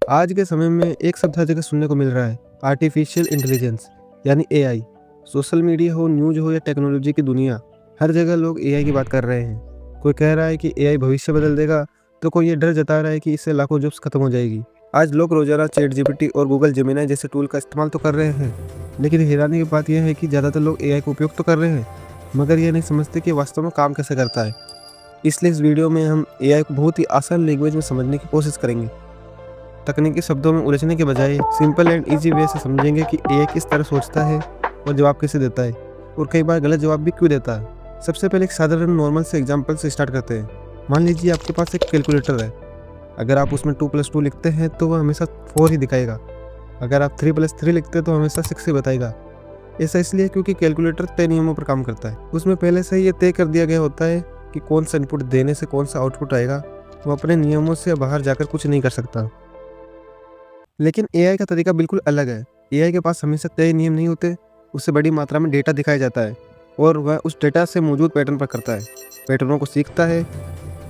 आज के समय में एक शब्द हर जगह सुनने को मिल रहा है, आर्टिफिशियल इंटेलिजेंस यानी एआई। सोशल मीडिया हो, न्यूज हो या टेक्नोलॉजी की दुनिया, हर जगह लोग एआई की बात कर रहे हैं। कोई कह रहा है कि एआई भविष्य बदल देगा, तो कोई ये डर जता रहा है कि इससे लाखों जॉब्स खत्म हो जाएगी। आज लोग रोजाना चैट जीपीटी और गूगल जेमिनी जैसे टूल का इस्तेमाल तो कर रहे हैं, लेकिन हैरानी की बात यह है कि ज़्यादातर लोग एआई का उपयोग तो कर रहे हैं, मगर ये नहीं समझते कि वास्तव में काम कैसे करता है। इसलिए इस वीडियो में हम एआई को बहुत ही आसान लैंग्वेज में समझने की कोशिश करेंगे। तकनीकी शब्दों में उलझने के बजाय सिंपल एंड इजी वे से समझेंगे कि एआई किस तरह सोचता है और जवाब कैसे देता है, और कई बार गलत जवाब भी क्यों देता है। सबसे पहले एक साधारण नॉर्मल से एग्जांपल से स्टार्ट करते हैं। मान लीजिए आपके पास एक कैलकुलेटर है। अगर आप उसमें 2+2 लिखते हैं तो वह हमेशा 4 ही दिखाएगा। अगर आप 3+3 लिखते हैं तो हमेशा 6 ही बताएगा। ऐसा इसलिए क्योंकि कैलकुलेटर तय नियमों पर काम करता है। उसमें पहले से ही ये तय कर दिया गया होता है कि कौन सा इनपुट देने से कौन सा आउटपुट आएगा। वो अपने नियमों से बाहर जाकर कुछ नहीं कर सकता। लेकिन एआई का तरीका बिल्कुल अलग है। एआई के पास हमेशा तय नियम नहीं होते, उससे बड़ी मात्रा में डेटा दिखाया जाता है और वह उस डेटा से मौजूद पैटर्न पर करता है, पैटर्नों को सीखता है।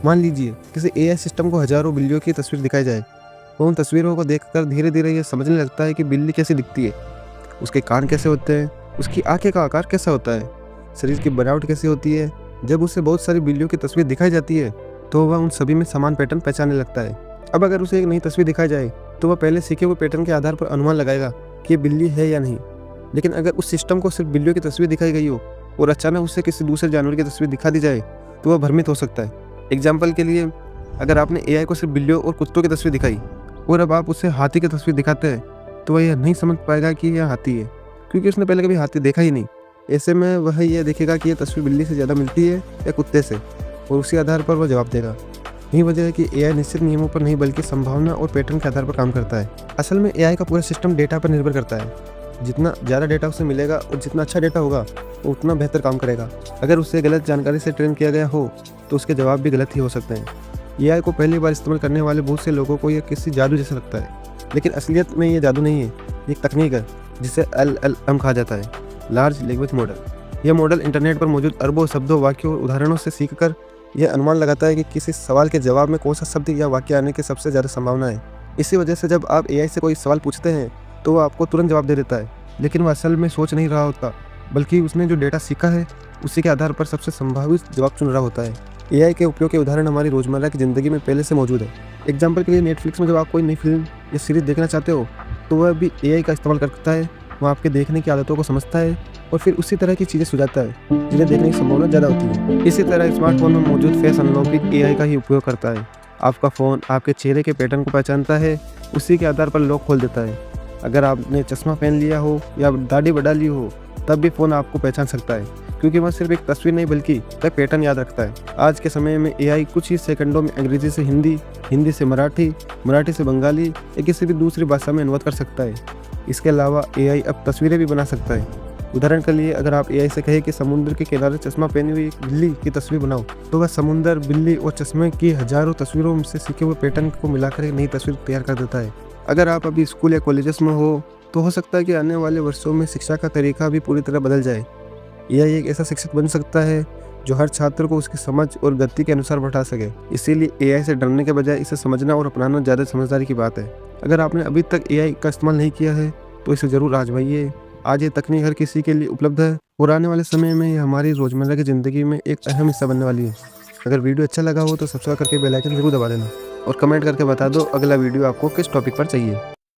मान लीजिए किसी एआई सिस्टम को हजारों बिल्लियों की तस्वीर दिखाई जाए, वो उन तस्वीरों को देखकर धीरे धीरे ये समझने लगता है कि बिल्ली कैसी दिखती है, उसके कान कैसे होते हैं, उसकी आंखें का आकार कैसा होता है, शरीर की बनावट कैसी होती है। जब उसे बहुत सारी बिल्लियों की तस्वीर दिखाई जाती है तो वह उन सभी में समान पैटर्न पहचानने लगता है। अब अगर उसे एक नई तस्वीर दिखाई जाए तो वह पहले सीखे हुए पैटर्न के आधार पर अनुमान लगाएगा कि ये बिल्ली है या नहीं। लेकिन अगर उस सिस्टम को सिर्फ बिल्लियों की तस्वीर दिखाई गई हो और अचानक उसे किसी दूसरे जानवर की तस्वीर दिखा दी जाए तो वह भ्रमित हो सकता है। एग्जाम्पल के लिए, अगर आपने एआई को सिर्फ बिल्लियों और कुत्तों की तस्वीर दिखाई और अब आप उसे हाथी की तस्वीर दिखाते हैं तो वह यह नहीं समझ पाएगा कि यह हाथी है, क्योंकि उसने पहले कभी हाथी देखा ही नहीं। ऐसे में वह यह देखेगा कि यह तस्वीर बिल्ली से ज़्यादा मिलती है या कुत्ते से, और उसी आधार पर वह जवाब देगा। यही वजह है कि एआई निश्चित नियमों पर नहीं बल्कि संभावना और पैटर्न के आधार पर काम करता है। असल में एआई का पूरा सिस्टम डेटा पर निर्भर करता है। जितना ज़्यादा डेटा उसे मिलेगा और जितना अच्छा डेटा होगा वो उतना बेहतर काम करेगा। अगर उसे गलत जानकारी से ट्रेन किया गया हो तो उसके जवाब भी गलत ही हो सकते हैं। एआई को पहली बार इस्तेमाल करने वाले बहुत से लोगों को यह किसी जादू जैसा लगता है, लेकिन असलियत में ये जादू नहीं है। एक तकनीक है जिसे LLM कहा जाता है, लार्ज लैंग्वेज मॉडल। यह मॉडल इंटरनेट पर मौजूद अरबों शब्दों, वाक्यों और उदाहरणों से सीखकर यह अनुमान लगाता है कि किसी सवाल के जवाब में कौन सा शब्द या वाक्य आने की सबसे ज़्यादा संभावना है। इसी वजह से जब आप एआई से कोई सवाल पूछते हैं तो वह आपको तुरंत जवाब दे देता है, लेकिन वह असल में सोच नहीं रहा होता, बल्कि उसने जो डेटा सीखा है उसी के आधार पर सबसे संभावित जवाब चुन रहा होता है। एआई के उपयोग के उदाहरण हमारी रोज़मर्रा की ज़िंदगी में पहले से मौजूद है। एग्जाम्पल के लिए, नेटफ्लिक्स में जब आप कोई नई फिल्म या सीरीज देखना चाहते हो तो वह भी एआई का इस्तेमाल करता है। वह आपके देखने की आदतों को समझता है और फिर उसी तरह की चीज़ें सुझाता है जिन्हें देखने की संभावना ज़्यादा होती है। इसी तरह स्मार्टफोन में मौजूद फेस अनलॉक भी एआई का ही उपयोग करता है। आपका फ़ोन आपके चेहरे के पैटर्न को पहचानता है, उसी के आधार पर लॉक खोल देता है। अगर आपने चश्मा पहन लिया हो या दाढ़ी बढ़ा ली हो तब भी फ़ोन आपको पहचान सकता है, क्योंकि वह सिर्फ एक तस्वीर नहीं बल्कि कई पैटर्न याद रखता है। आज के समय में एआई कुछ ही सेकंडों में अंग्रेजी से हिंदी, हिंदी से मराठी, मराठी से बंगाली या किसी भी दूसरी भाषा में अनुवाद कर सकता है। इसके अलावा एआई अब तस्वीरें भी बना सकता है। उदाहरण के लिए, अगर आप एआई से कहें कि समुद्र के किनारे चश्मा पहनी हुई एक बिल्ली की तस्वीर बनाओ, तो वह समुद्र, बिल्ली और चश्मे की हजारों तस्वीरों से सीखे हुए पैटर्न को मिलाकर एक नई तस्वीर तैयार कर देता है। अगर आप अभी स्कूल या कॉलेजेस में हो सकता है कि आने वाले वर्षों में शिक्षा का तरीका भी पूरी तरह बदल जाए। एआई एक ऐसा शिक्षक बन सकता है जो हर छात्र को उसकी समझ और गति के अनुसार बढ़ा सके। इसीलिए एआई से डरने के बजाय इसे समझना और अपनाना ज़्यादा समझदारी की बात है। अगर आपने अभी तक एआई का इस्तेमाल नहीं किया है तो इसे ज़रूर आजमाइए। आज ये तकनीक हर किसी के लिए उपलब्ध है और आने वाले समय में ये हमारी रोज़मर्रा की ज़िंदगी में एक अहम हिस्सा बनने वाली है। अगर वीडियो अच्छा लगा हो तो सब्सक्राइब करके बेल आइकन जरूर दबा देना और कमेंट करके बता दो अगला वीडियो आपको किस टॉपिक पर चाहिए।